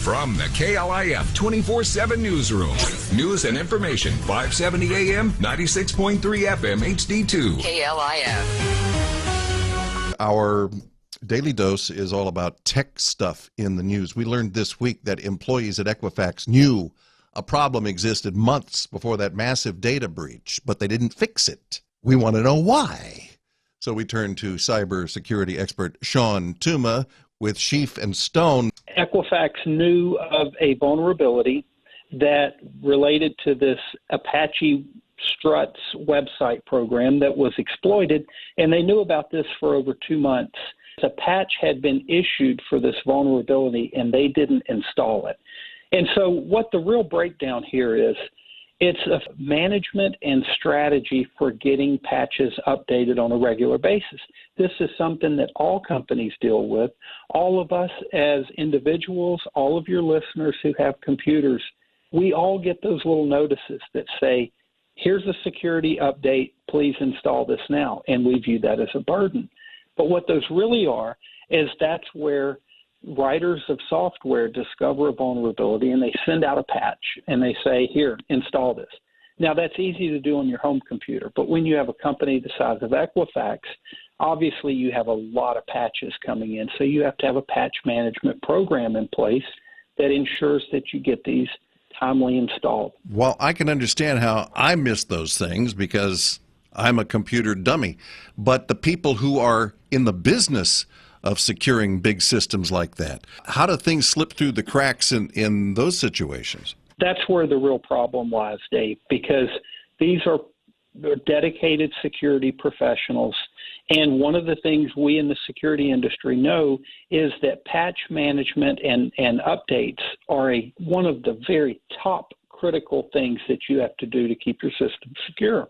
From the KLIF 24/7 newsroom, news and information, 570 AM, 96.3 FM, HD2. KLIF. Our daily dose is all about tech stuff in the news. We learned this week that employees at Equifax knew a problem existed months before that massive data breach, but they didn't fix it. We want to know why. So we turn to cybersecurity expert Shawn Tuma with Scheef and Stone. Equifax knew of a vulnerability that related to this Apache Struts website program that was exploited, and they knew about this for over 2 months. A patch had been issued for this vulnerability, and they didn't install it. And so what the real breakdown here is, it's a management and strategy for getting patches updated on a regular basis. This is something that all companies deal with. All of us as individuals, all of your listeners who have computers, we all get those little notices that say, here's a security update, please install this now. And we view that as a burden. But what those really are is that's where writers of software discover a vulnerability and they send out a patch and they say, here, install this. Now, that's easy to do on your home computer, but when you have a company the size of Equifax, obviously you have a lot of patches coming in. So you have to have a patch management program in place that ensures that you get these timely installed. Well, I can understand how I miss those things because I'm a computer dummy, but the people who are in the business of securing big systems like that, how do things slip through the cracks in those situations? That's where the real problem lies, Dave, because these are dedicated security professionals. And one of the things we in the security industry know is that patch management and updates are one of the very top critical things that you have to do to keep your system secure.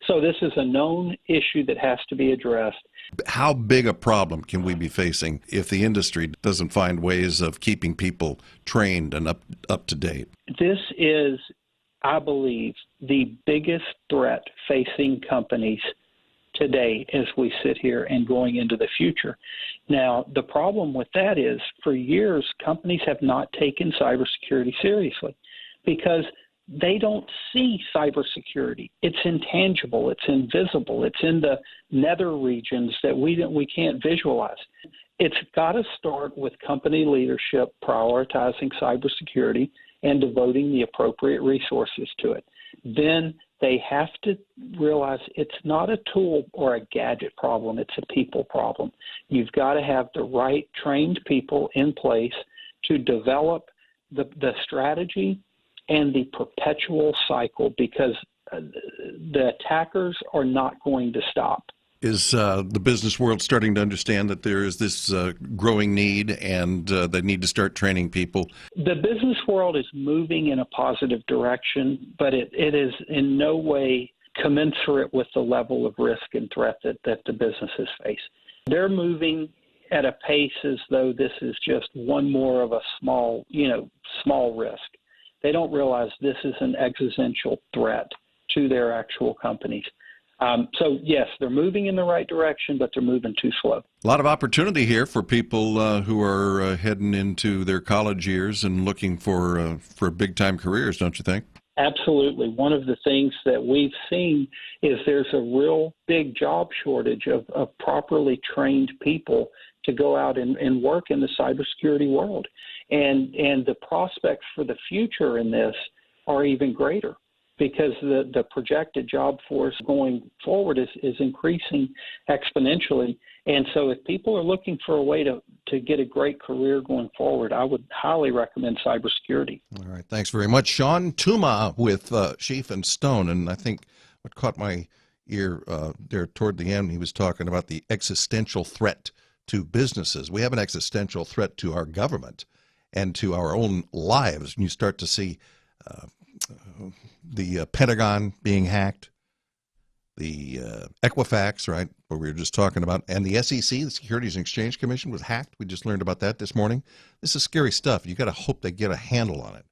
So this is a known issue that has to be addressed. How big a problem can we be facing if the industry doesn't find ways of keeping people trained and up to date? This is, I believe, the biggest threat facing companies today as we sit here and going into the future. Now, the problem with that is for years, companies have not taken cybersecurity seriously because they don't see cybersecurity. It's intangible, it's invisible, it's in the nether regions that we can't visualize. It's got to start with company leadership prioritizing cybersecurity and devoting the appropriate resources to it. Then they have to realize it's not a tool or a gadget problem, it's a people problem. You've got to have the right trained people in place to develop the strategy and the perpetual cycle, because the attackers are not going to stop. Is the business world starting to understand that there is this growing need and they need to start training people? The business world is moving in a positive direction, but it is in no way commensurate with the level of risk and threat that the businesses face. They're moving at a pace as though this is just one more of a small risk. They don't realize this is an existential threat to their actual companies. So, yes, they're moving in the right direction, but they're moving too slow. A lot of opportunity here for people who are heading into their college years and looking for big-time careers, don't you think? Absolutely. One of the things that we've seen is there's a real big job shortage of properly trained people to go out and work in the cybersecurity world. And the prospects for the future in this are even greater because the projected job force going forward is increasing exponentially. And so if people are looking for a way to get a great career going forward, I would highly recommend cybersecurity. All right. Thanks very much. Shawn Tuma with Scheef and Stone. And I think what caught my ear there toward the end, he was talking about the existential threat to businesses. We have an existential threat to our government and to our own lives. And you start to see the Pentagon being hacked, the Equifax, right, what we were just talking about, and the SEC, the Securities and Exchange Commission, was hacked. We just learned about that this morning. This is scary stuff. You got to hope they get a handle on it.